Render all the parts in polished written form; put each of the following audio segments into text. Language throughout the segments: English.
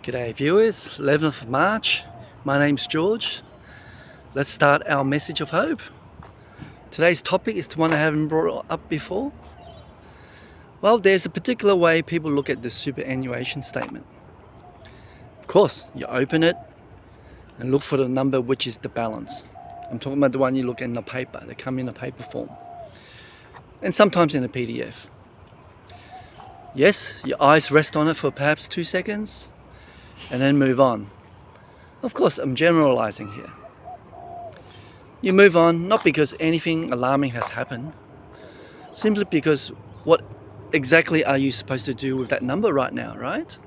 G'day viewers, 11th of March, my name's George. Let's start our message of hope. Today's topic is one I haven't brought up before. Well, there's a particular way people look at the superannuation statement. Of course, you open it and look for the number which is the balance. I'm talking about the one you look in the paper. They come in a paper form and sometimes in a PDF. Yes, your eyes rest on it for perhaps 2 seconds and then move on. Of course, I'm generalizing here. You move on not because anything alarming has happened, simply because what exactly are you supposed to do with that number right now, right?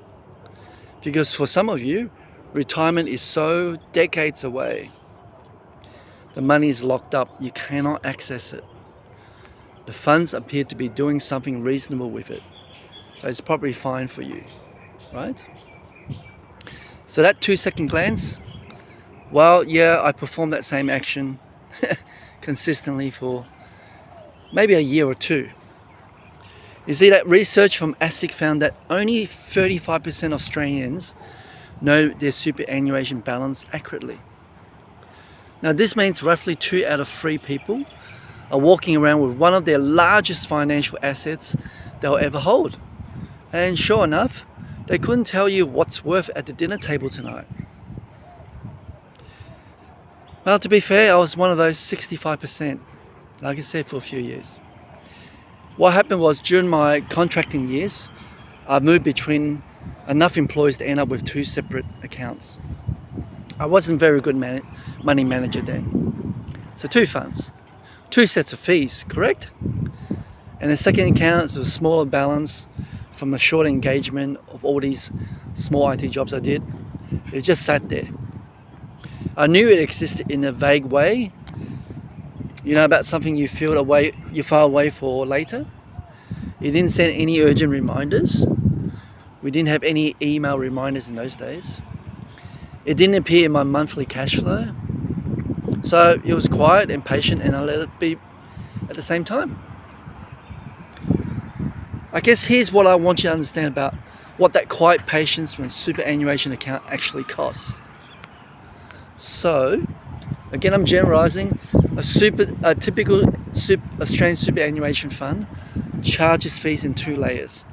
Because for some of you, retirement is so decades away. The money is locked up, you cannot access it. The funds appear to be doing something reasonable with it, so it's probably fine for you, right? So that 2-second glance, well, yeah, I performed that same action consistently for maybe a year or two. You see, that research from ASIC found that only 35% of Australians know their superannuation balance accurately. Now this means roughly 2 out of 3 people are walking around with one of their largest financial assets they'll ever hold. And sure enough, they couldn't tell you what's worth at the dinner table tonight. Well, to be fair, I was one of those 65%, like I said, for a few years. What happened was, during my contracting years, I moved between enough employees to end up with 2 separate accounts. I wasn't a very good money manager then. So 2 funds, 2 sets of fees, correct? And the second account is a smaller balance from a short engagement of all these small IT jobs I did. It just sat there. I knew it existed in a vague way, you know, about something you file away for later. It didn't send any urgent reminders. We didn't have any email reminders in those days. It didn't appear in my monthly cash flow. So it was quiet and patient, and I let it be at the same time. I guess here's what I want you to understand about what that quiet patience from a superannuation account actually costs. So, again, I'm generalizing. A typical Australian superannuation fund charges fees in 2 layers.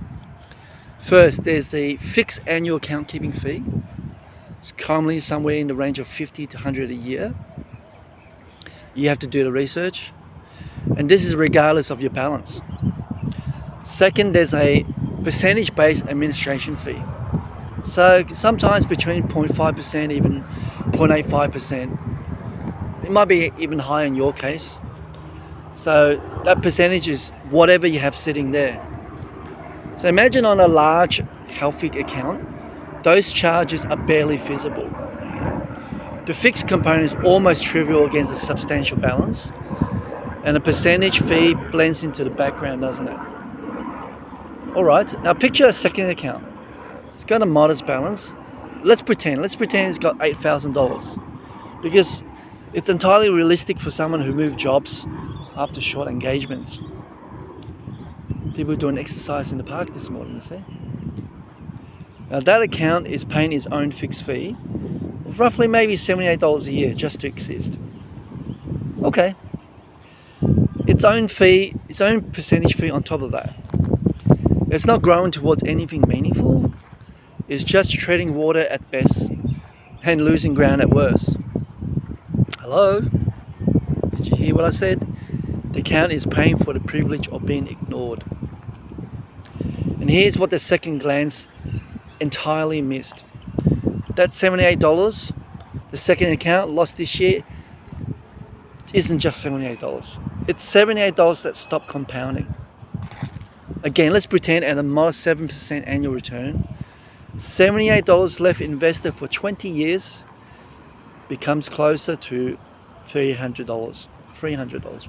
First, there's the fixed annual account keeping fee. It's commonly somewhere in the range of 50 to 100 a year. You have to do the research, and this is regardless of your balance. Second, there's a percentage-based administration fee. So sometimes between 0.5%, even 0.85%. It might be even higher in your case. So that percentage is whatever you have sitting there. So imagine on a large, healthy account, those charges are barely visible. The fixed component is almost trivial against a substantial balance, and a percentage fee blends into the background, doesn't it? Alright, now picture a second account. It's got a modest balance. Let's pretend it's got $8,000, because it's entirely realistic for someone who moved jobs after short engagements. People doing exercise in the park this morning, you see. Now that account is paying its own fixed fee of roughly maybe $78 a year just to exist. Okay. Its own percentage fee on top of that. It's not growing towards anything meaningful. It's just treading water at best and losing ground at worst. Hello? Did you hear what I said? The account is paying for the privilege of being ignored. And here's what the second glance entirely missed. That $78 the second account lost this year isn't just $78. It's $78 that stopped compounding. Again, let's pretend at a modest 7% annual return, $78 left invested for 20 years becomes closer to $300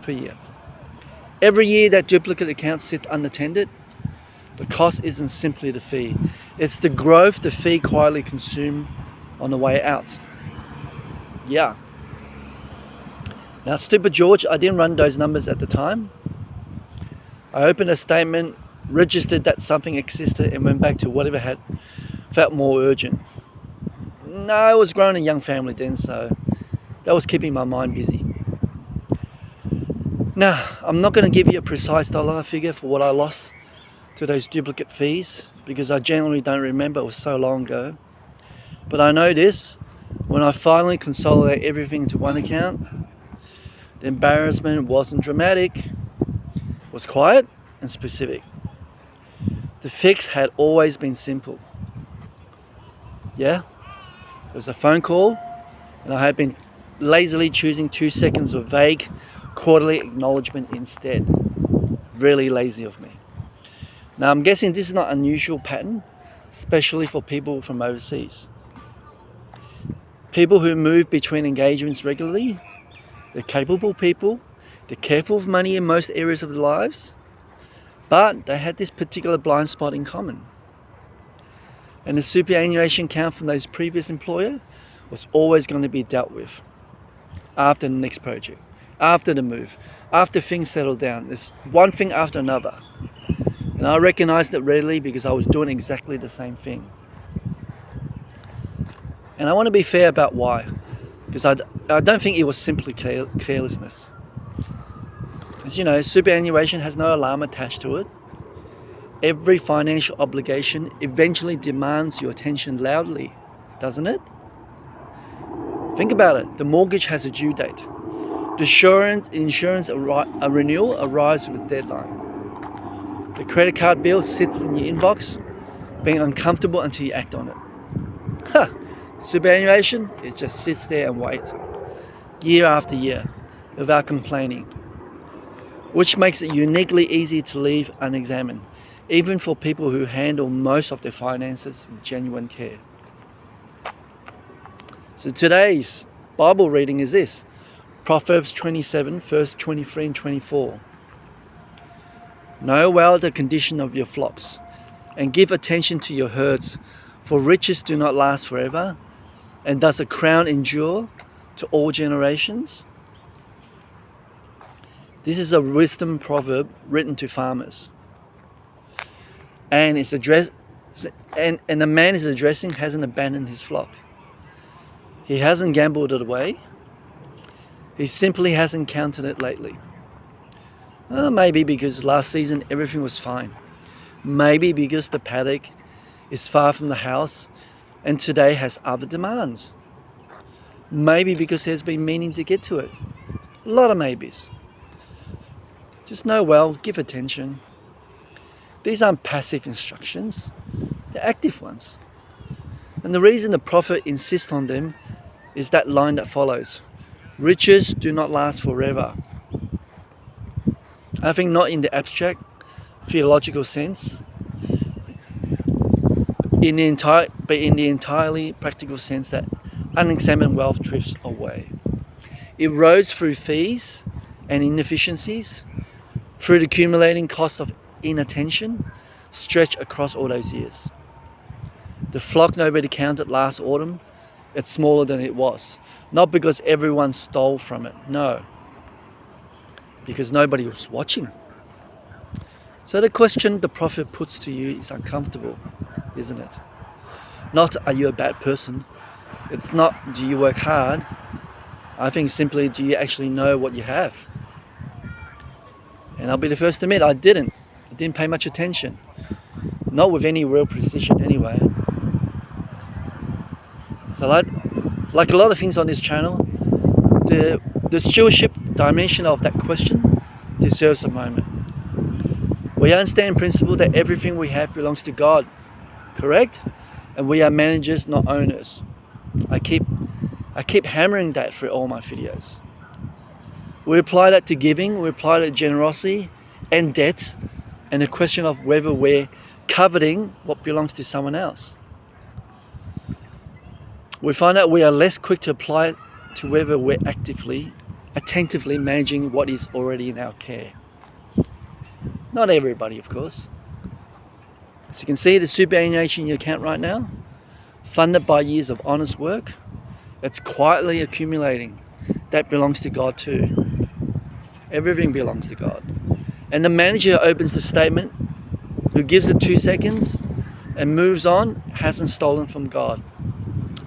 per year. Every year that duplicate account sits unattended, the cost isn't simply the fee. It's the growth the fee quietly consumed on the way out. Yeah. Now, stupid George, I didn't run those numbers at the time. I opened a statement, registered that something existed, and went back to whatever had felt more urgent. No, I was growing a young family then, so that was keeping my mind busy. Now, I'm not going to give you a precise dollar figure for what I lost to those duplicate fees because I generally don't remember, it was so long ago. But I know this, when I finally consolidate everything into one account, the embarrassment wasn't dramatic, it was quiet and specific. The fix had always been simple. Yeah, it was a phone call, and I had been lazily choosing 2 seconds of vague quarterly acknowledgement instead. Really lazy of me. Now I'm guessing this is not an unusual pattern, especially for people from overseas. People who move between engagements regularly, they're capable people, they're careful of money in most areas of their lives, but they had this particular blind spot in common. And the superannuation account from those previous employer was always going to be dealt with after the next project, after the move, after things settled down. There's one thing after another. And I recognized it readily because I was doing exactly the same thing. And I want to be fair about why, because I don't think it was simply carelessness. As you know, superannuation has no alarm attached to it. Every financial obligation eventually demands your attention loudly, doesn't it? Think about it. The mortgage has a due date. The insurance renewal arrives with a deadline. The credit card bill sits in your inbox, being uncomfortable until you act on it. Superannuation, it just sits there and waits, year after year, without complaining, which makes it uniquely easy to leave unexamined, even for people who handle most of their finances with genuine care. So today's Bible reading is this, Proverbs 27, verse 23 and 24. Know well the condition of your flocks, and give attention to your herds, for riches do not last forever, and does a crown endure to all generations? This is a wisdom proverb written to farmers. And it's addressed, and the man is addressing hasn't abandoned his flock. He hasn't gambled it away. He simply hasn't counted it lately. Maybe because last season everything was fine. Maybe because the paddock is far from the house and today has other demands. Maybe because there's been meaning to get to it. A lot of maybes. Just know well, give attention. These aren't passive instructions, they're active ones. And the reason the prophet insists on them is that line that follows. Riches do not last forever. I think not in the abstract, theological sense, but in the entirely practical sense that unexamined wealth drifts away. It erodes through fees and inefficiencies, through the accumulating cost of inattention, stretched across all those years. The flock nobody counted last autumn, it's smaller than it was. Not because everyone stole from it, no. Because nobody was watching. So the question the prophet puts to you is uncomfortable, isn't it? Not, are you a bad person? It's not, do you work hard? I think simply, do you actually know what you have? And I'll be the first to admit, I didn't pay much attention. Not with any real precision anyway. So like a lot of things on this channel, the stewardship dimension of that question deserves a moment. We understand in principle that everything we have belongs to God, correct? And we are managers, not owners. I keep hammering that through all my videos. We apply that to giving, we apply that to generosity and debt, and the question of whether we're coveting what belongs to someone else. We find out we are less quick to apply it to whether we're attentively managing what is already in our care. Not everybody, of course. So you can see the superannuation in your account right now, funded by years of honest work, it's quietly accumulating. That belongs to God too. Everything belongs to God. And the manager who opens the statement, who gives it 2 seconds and moves on, hasn't stolen from God.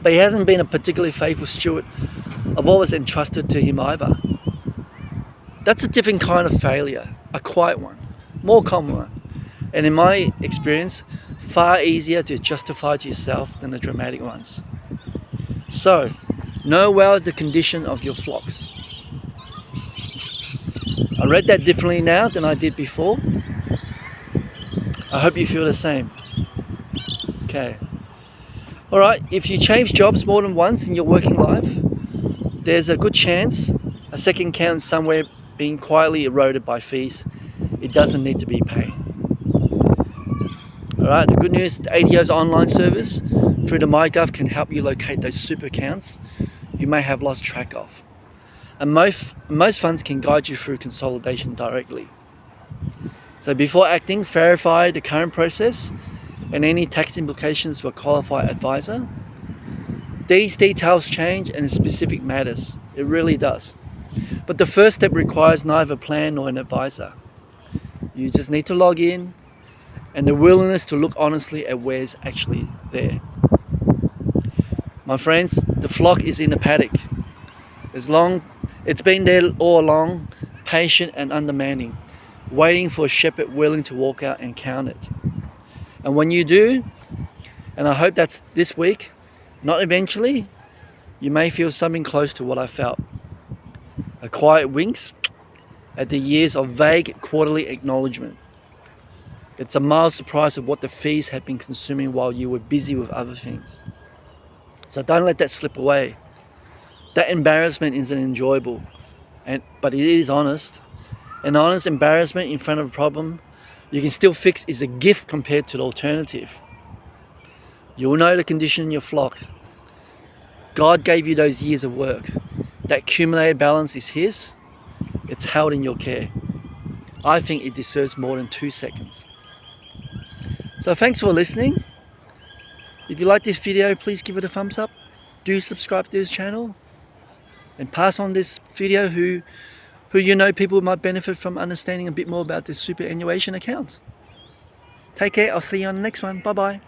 But he hasn't been a particularly faithful steward of what was entrusted to him either. That's a different kind of failure, a quiet one, more common one, and in my experience, far easier to justify to yourself than the dramatic ones. So, know well the condition of your flocks. I read that differently now than I did before. I hope you feel the same. Okay. Alright, if you change jobs more than once in your working life, there's a good chance a second account somewhere being quietly eroded by fees it doesn't need to be paying. Alright, the good news, the ATO's online service through the myGov can help you locate those super accounts you may have lost track of. And most funds can guide you through consolidation directly. So before acting, verify the current process and any tax implications to a qualified advisor. These details change and in specific matters. It really does. But the first step requires neither a plan nor an advisor. You just need to log in and the willingness to look honestly at where's actually there. My friends, the flock is in the paddock. It's been there all along, patient and undemanding, waiting for a shepherd willing to walk out and count it. And when you do, and I hope that's this week, not eventually, you may feel something close to what I felt. A quiet winks at the years of vague quarterly acknowledgement. It's a mild surprise of what the fees had been consuming while you were busy with other things. So don't let that slip away. That embarrassment isn't enjoyable, but it is honest. An honest embarrassment in front of a problem you can still fix is a gift compared to the alternative. You'll know the condition in your flock. God gave you those years of work. That accumulated balance is His. It's held in your care. I think it deserves more than 2 seconds. So thanks for listening. If you like this video, please give it a thumbs up. Do subscribe to this channel. And pass on this video who you know people might benefit from understanding a bit more about this superannuation account. Take care. I'll see you on the next one. Bye bye.